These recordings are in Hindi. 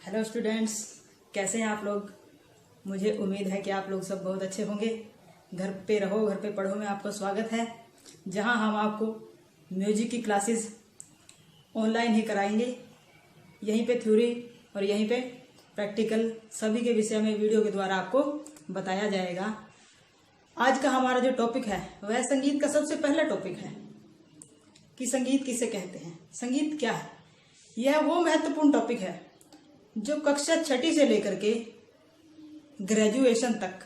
हेलो स्टूडेंट्स, कैसे हैं आप लोग। मुझे उम्मीद है कि आप लोग सब बहुत अच्छे होंगे। घर पे रहो, घर पे पढ़ो में आपका स्वागत है, जहां हम आपको म्यूजिक की क्लासेस ऑनलाइन ही कराएंगे। यहीं पे थ्योरी और यहीं पे प्रैक्टिकल सभी के विषय में वीडियो के द्वारा आपको बताया जाएगा। आज का हमारा जो टॉपिक है वह संगीत का सबसे पहला टॉपिक है कि संगीत किसे कहते हैं, संगीत क्या है। यह वो महत्वपूर्ण टॉपिक है जो कक्षा 6ठी से लेकर के ग्रेजुएशन तक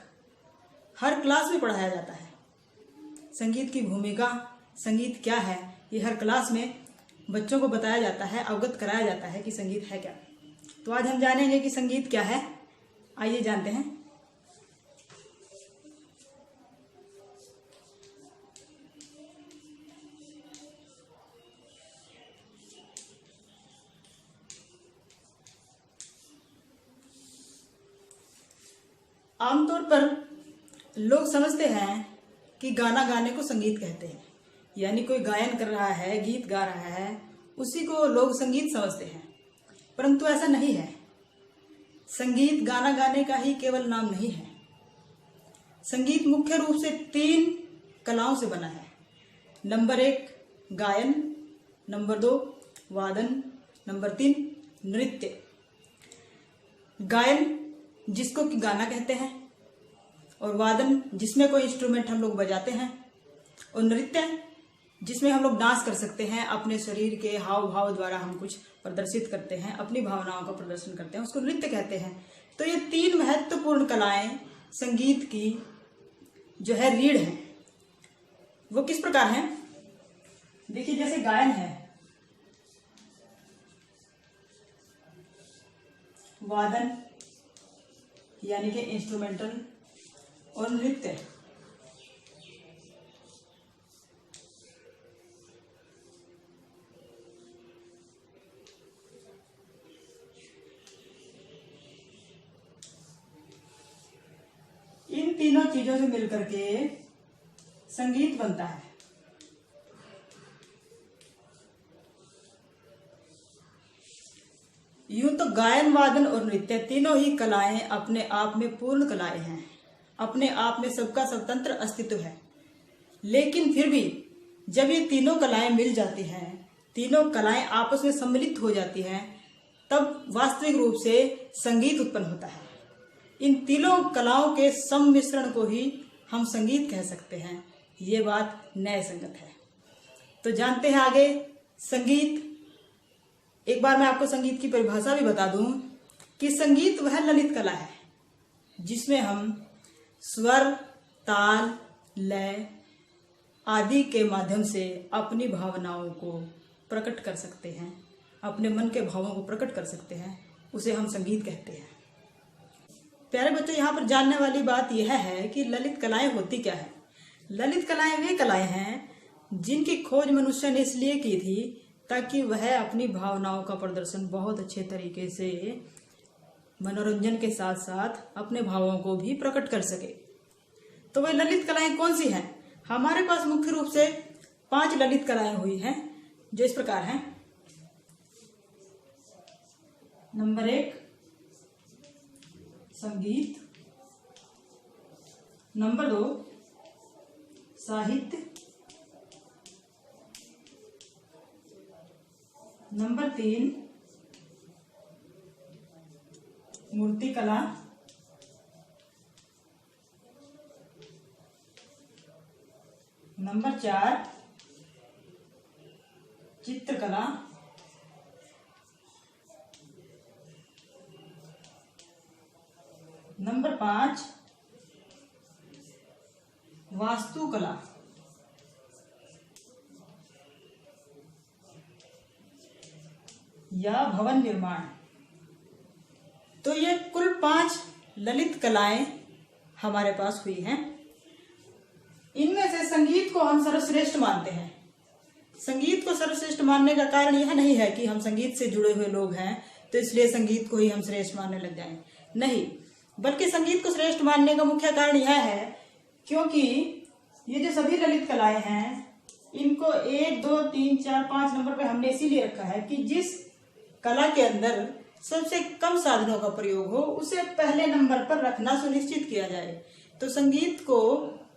हर क्लास में पढ़ाया जाता है। संगीत की भूमिका, संगीत क्या है, ये हर क्लास में बच्चों को बताया जाता है, अवगत कराया जाता है कि संगीत है क्या। तो आज हम जानेंगे कि संगीत क्या है। आइए जानते हैं। आमतौर पर लोग समझते हैं कि गाना गाने को संगीत कहते हैं, यानी कोई गायन कर रहा है, गीत गा रहा है, उसी को लोग संगीत समझते हैं। परंतु ऐसा नहीं है। संगीत गाना गाने का ही केवल नाम नहीं है। संगीत मुख्य रूप से 3 कलाओं से बना है। नंबर 1 गायन, नंबर 2 वादन, नंबर 3 नृत्य। गायन जिसको कि गाना कहते हैं, और वादन जिसमें कोई इंस्ट्रूमेंट हम लोग बजाते हैं, और नृत्य जिसमें हम लोग डांस कर सकते हैं, अपने शरीर के हाव भाव द्वारा हम कुछ प्रदर्शित करते हैं, अपनी भावनाओं का प्रदर्शन करते हैं, उसको नृत्य कहते हैं। तो ये 3 महत्वपूर्ण कलाएं संगीत की जो है रीढ़ है। वो किस प्रकार है, देखिए। जैसे गायन है, वादन यानी कि इंस्ट्रूमेंटल, और नृत्य। इन तीनों चीजों से मिलकर के संगीत बनता है। यूं तो गायन, वादन और नृत्य तीनों ही कलाएं अपने आप में पूर्ण कलाएं हैं, अपने आप में सबका स्वतंत्र अस्तित्व है। लेकिन फिर भी जब ये तीनों कलाएं मिल जाती हैं, तीनों कलाएं आपस में सम्मिलित हो जाती हैं, तब वास्तविक रूप से संगीत उत्पन्न होता है। इन तीनों कलाओं के सम्मिश्रण को ही हम संगीत कह सकते हैं। ये बात न्याय संगत है। तो जानते हैं आगे संगीत। एक बार मैं आपको संगीत की परिभाषा भी बता दूं कि संगीत वह ललित कला है जिसमें हम स्वर, ताल, लय आदि के माध्यम से अपनी भावनाओं को प्रकट कर सकते हैं, अपने मन के भावों को प्रकट कर सकते हैं, उसे हम संगीत कहते हैं। प्यारे बच्चों, यहाँ पर जानने वाली बात यह है कि ललित कलाएं होती क्या है। ललित कलाएं वे कलाएं हैं जिनकी खोज मनुष्य ने इसलिए की थी ताकि वह अपनी भावनाओं का प्रदर्शन बहुत अच्छे तरीके से मनोरंजन के साथ साथ अपने भावों को भी प्रकट कर सके। तो वह ललित कलाएं कौन सी हैं? हमारे पास मुख्य रूप से 5 ललित कलाएं हुई हैं, जो इस प्रकार हैं। नंबर 1 संगीत, नंबर 2 साहित्य, नंबर 3 मूर्तिकला, नंबर 4 चित्रकला, नंबर 5 वास्तुकला, या भवन निर्माण। तो ये कुल 5 ललित कलाएं हमारे पास हुई हैं। इनमें से संगीत को हम सर्वश्रेष्ठ मानते हैं। संगीत को सर्वश्रेष्ठ मानने का कारण यह नहीं है कि हम संगीत से जुड़े हुए लोग हैं तो इसलिए संगीत को ही हम श्रेष्ठ मानने लग जाएं। नहीं, बल्कि संगीत को श्रेष्ठ मानने का मुख्य कारण यह है क्योंकि ये जो सभी ललित कलाएं हैं इनको 1, 2, 3, 4, 5 नंबर पे हमने इसीलिए रखा है कि जिस कला के अंदर सबसे कम साधनों का प्रयोग हो, उसे पहले नंबर पर रखना सुनिश्चित किया जाए। तो संगीत को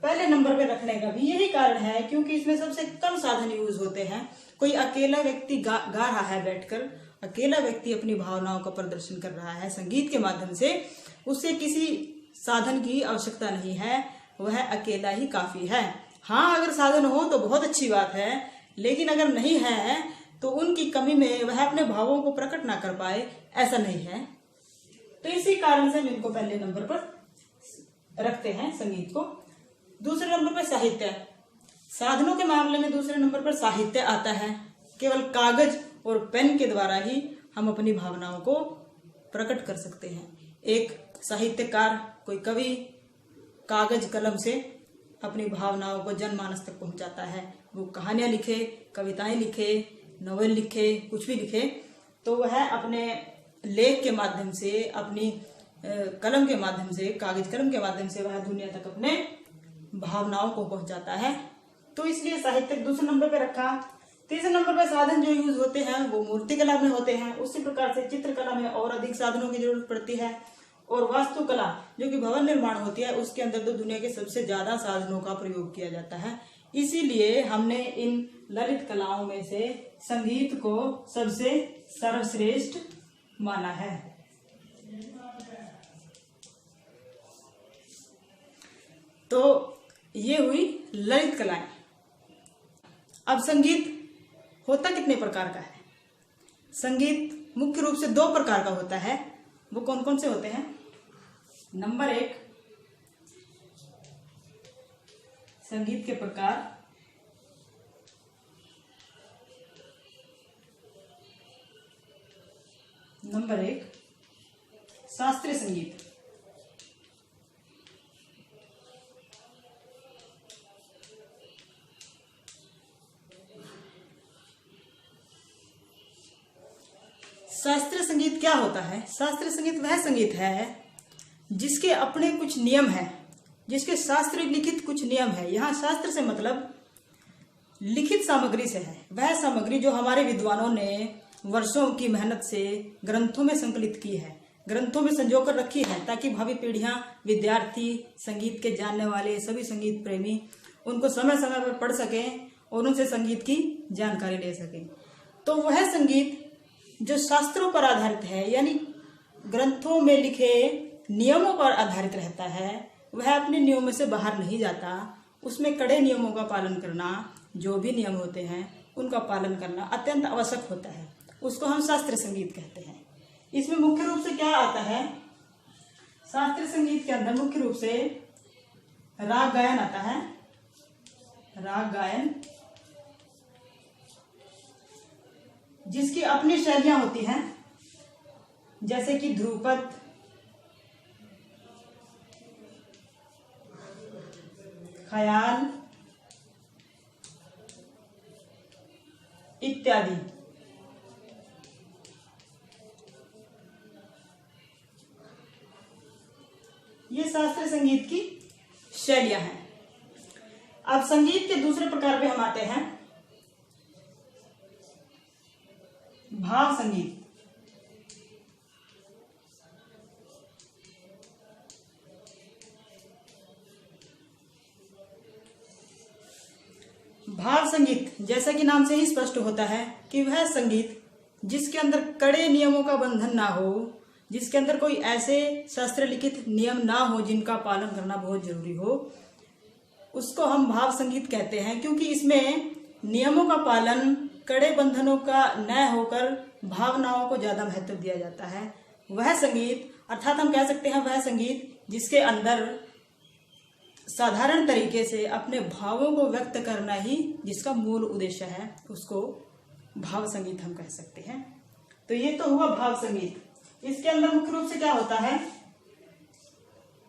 पहले नंबर पर रखने का भी यही कारण है, क्योंकि इसमें सबसे कम साधन यूज होते हैं। कोई अकेला व्यक्ति गा रहा है बैठकर, अकेला व्यक्ति अपनी भावनाओं का प्रदर्शन कर रहा है संगीत के माध्यम से, उसे किसी साधन की आवश्यकता नहीं है, वह अकेला ही काफी है। हाँ, अगर साधन हो तो बहुत अच्छी बात है, लेकिन अगर नहीं है तो उनकी कमी में वह अपने भावों को प्रकट ना कर पाए, ऐसा नहीं है। तो इसी कारण से हम इनको पहले नंबर पर रखते हैं संगीत को। दूसरे नंबर पर साहित्य। साधनों के मामले में दूसरे नंबर पर साहित्य आता है। केवल कागज और पेन के द्वारा ही हम अपनी भावनाओं को प्रकट कर सकते हैं। एक साहित्यकार, कोई कवि कागज कलम से अपनी भावनाओं को जनमानस तक पहुंचाता है। वो कहानियां लिखे, कविताएं लिखे, नॉवेल लिखे, कुछ भी लिखे, तो वह अपने लेख के माध्यम से, अपनी कलम के माध्यम से, कागज कलम के माध्यम से वह दुनिया तक अपने भावनाओं को पहुंचाता है। तो इसलिए साहित्य दूसरे नंबर पे रखा। तीसरे नंबर पर साधन जो यूज होते हैं वो मूर्तिकला में होते हैं। उसी प्रकार से चित्रकला में और अधिक साधनों की जरूरत पड़ती है। और वास्तुकला जो कि भवन निर्माण होती है, उसके अंदर तो दुनिया के सबसे ज्यादा साधनों का प्रयोग किया जाता है। इसीलिए हमने इन ललित कलाओं में से संगीत को सबसे सर्वश्रेष्ठ माना है। तो ये हुई ललित कलाएं। अब संगीत होता कितने प्रकार का है? संगीत मुख्य रूप से 2 प्रकार का होता है। वो कौन कौन से होते हैं? नंबर 1, संगीत के प्रकार। नंबर 1, शास्त्रीय संगीत। शास्त्रीय संगीत क्या होता है? शास्त्रीय संगीत वह संगीत है जिसके अपने कुछ नियम हैं, जिसके शास्त्र लिखित कुछ नियम है। यहाँ शास्त्र से मतलब लिखित सामग्री से है, वह सामग्री जो हमारे विद्वानों ने वर्षों की मेहनत से ग्रंथों में संकलित की है, ग्रंथों में संजो कर रखी है, ताकि भावी पीढ़ियां, विद्यार्थी, संगीत के जानने वाले सभी संगीत प्रेमी उनको समय समय पर पढ़ सकें और उनसे संगीत की जानकारी ले सकें। तो वह संगीत जो शास्त्रों पर आधारित है, यानी ग्रंथों में लिखे नियमों पर आधारित रहता है, वह अपने नियमों से बाहर नहीं जाता। उसमें कड़े नियमों का पालन करना, जो भी नियम होते हैं उनका पालन करना अत्यंत आवश्यक होता है, उसको हम शास्त्रीय संगीत कहते हैं। इसमें मुख्य रूप से क्या आता है? शास्त्रीय संगीत के अंदर मुख्य रूप से राग गायन आता है। राग गायन जिसकी अपनी शैलियां होती हैं, जैसे कि ध्रुपद, ख्याल इत्यादि। ये शास्त्रीय संगीत की शैलियां हैं। अब संगीत के दूसरे प्रकार पे हम आते हैं, भाव संगीत। भाव संगीत जैसा कि नाम से ही स्पष्ट होता है कि वह संगीत जिसके अंदर कड़े नियमों का बंधन ना हो, जिसके अंदर कोई ऐसे शास्त्र लिखित नियम ना हो जिनका पालन करना बहुत जरूरी हो, उसको हम भाव संगीत कहते हैं। क्योंकि इसमें नियमों का पालन, कड़े बंधनों का न होकर भावनाओं को ज्यादा महत्व दिया जाता है। वह संगीत, अर्थात हम कह सकते हैं वह संगीत जिसके अंदर साधारण तरीके से अपने भावों को व्यक्त करना ही जिसका मूल उद्देश्य है, उसको भाव संगीत हम कह सकते हैं। तो ये तो हुआ भाव संगीत। इसके अंदर मुख्य रूप से क्या होता है?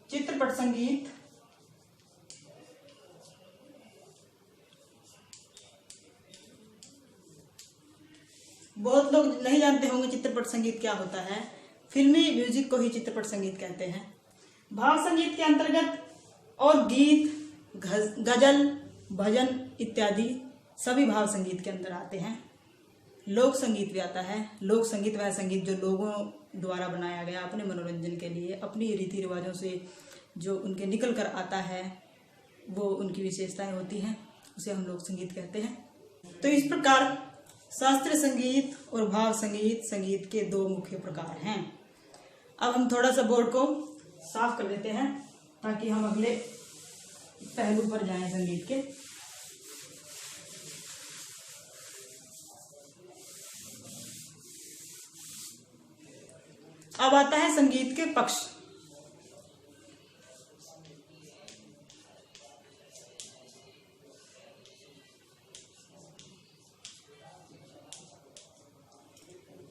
चित्रपट संगीत, बहुत लोग नहीं जानते होंगे चित्रपट संगीत क्या होता है। फिल्मी म्यूजिक को ही चित्रपट संगीत कहते हैं। भाव संगीत के अंतर्गत और गीत, गजल, भजन इत्यादि सभी भाव संगीत के अंदर आते हैं। लोक संगीत भी आता है। लोक संगीत वह संगीत जो लोगों द्वारा बनाया गया अपने मनोरंजन के लिए, अपनी रीति रिवाजों से जो उनके निकल कर आता है, वो उनकी विशेषताएं होती हैं, उसे हम लोक संगीत कहते हैं। तो इस प्रकार शास्त्रीय संगीत और भाव संगीत संगीत के दो मुख्य प्रकार हैं। अब हम थोड़ा सा बोर्ड को साफ कर देते हैं ताकि हम अगले पहलू पर जाएं संगीत के। अब आता है संगीत के पक्ष।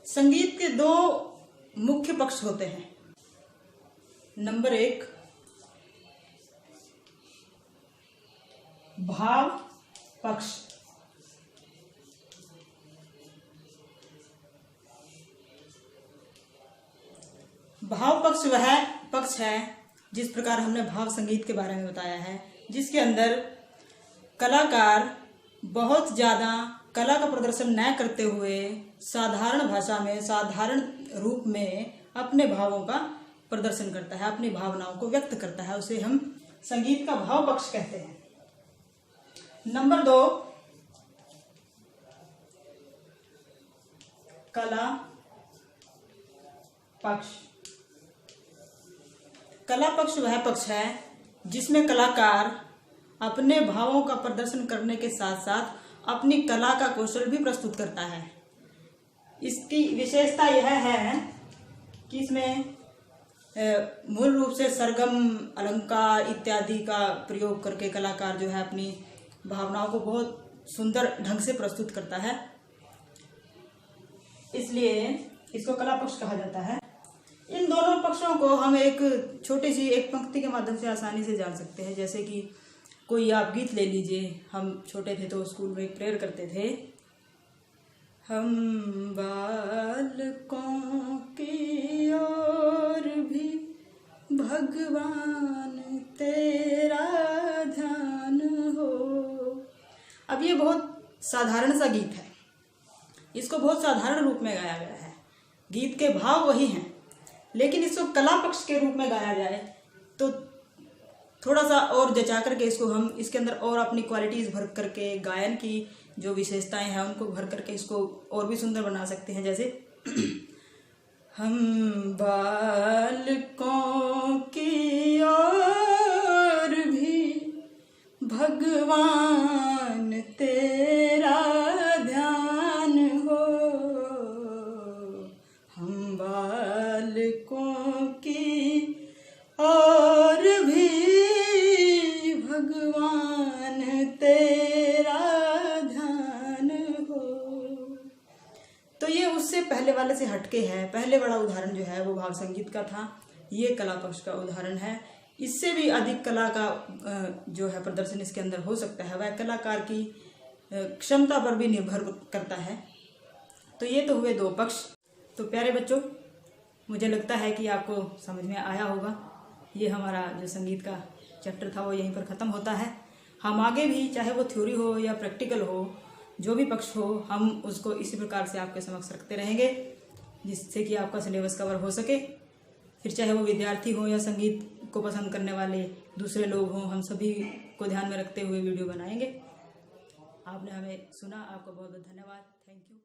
संगीत के दो मुख्य पक्ष होते हैं। नंबर 1 भाव पक्ष। भाव पक्ष वह पक्ष है जिस प्रकार हमने भाव संगीत के बारे में बताया है, जिसके अंदर कलाकार बहुत ज्यादा कला का प्रदर्शन न करते हुए साधारण भाषा में, साधारण रूप में अपने भावों का प्रदर्शन करता है, अपनी भावनाओं को व्यक्त करता है, उसे हम संगीत का भाव पक्ष कहते हैं। नंबर 2 कला पक्ष। कला पक्ष वह पक्ष है जिसमें कलाकार अपने भावों का प्रदर्शन करने के साथ साथ अपनी कला का कौशल भी प्रस्तुत करता है। इसकी विशेषता यह है कि इसमें मूल रूप से सरगम, अलंकार इत्यादि का प्रयोग करके कलाकार जो है अपनी भावनाओं को बहुत सुंदर ढंग से प्रस्तुत करता है, इसलिए इसको कला पक्ष कहा जाता है। इन दोनों पक्षों को हम एक छोटी सी एक पंक्ति के माध्यम से आसानी से जान सकते हैं। जैसे कि कोई आप गीत ले लीजिए, हम छोटे थे तो स्कूल में एक प्रेयर करते थे, हम बालकों की ओर भी भगवान तेरा ध्यान हो। अब ये बहुत साधारण सा गीत है, इसको बहुत साधारण रूप में गाया गया है, गीत के भाव वही हैं, लेकिन इसको कला पक्ष के रूप में गाया जाए तो थोड़ा सा और जचा करके इसको हम इसके अंदर और अपनी क्वालिटीज भर करके, गायन की जो विशेषताएं हैं उनको भर करके इसको और भी सुंदर बना सकते हैं। जैसे हम बालकों की ओर भी भगवान तेरा ध्यान हो, हम बालकों की और भी भगवान तेरा ध्यान हो। तो ये उससे पहले वाले से हटके है। पहले वाला उदाहरण जो है वो भाव संगीत का था, ये कला पक्ष का उदाहरण है। इससे भी अधिक कला का जो है प्रदर्शन इसके अंदर हो सकता है, वह कलाकार की क्षमता पर भी निर्भर करता है। तो ये तो हुए दो पक्ष। तो प्यारे बच्चों, मुझे लगता है कि आपको समझ में आया होगा। ये हमारा जो संगीत का चैप्टर था वो यहीं पर ख़त्म होता है। हम आगे भी, चाहे वो थ्योरी हो या प्रैक्टिकल हो, जो भी पक्ष हो, हम उसको इसी प्रकार से आपके समक्ष रखते रहेंगे जिससे कि आपका सिलेबस कवर हो सके। फिर चाहे वो विद्यार्थी हो या संगीत को पसंद करने वाले दूसरे लोग हों, हम सभी को ध्यान में रखते हुए वीडियो बनाएंगे। आपने हमें सुना, आपका बहुत बहुत धन्यवाद। Thank you.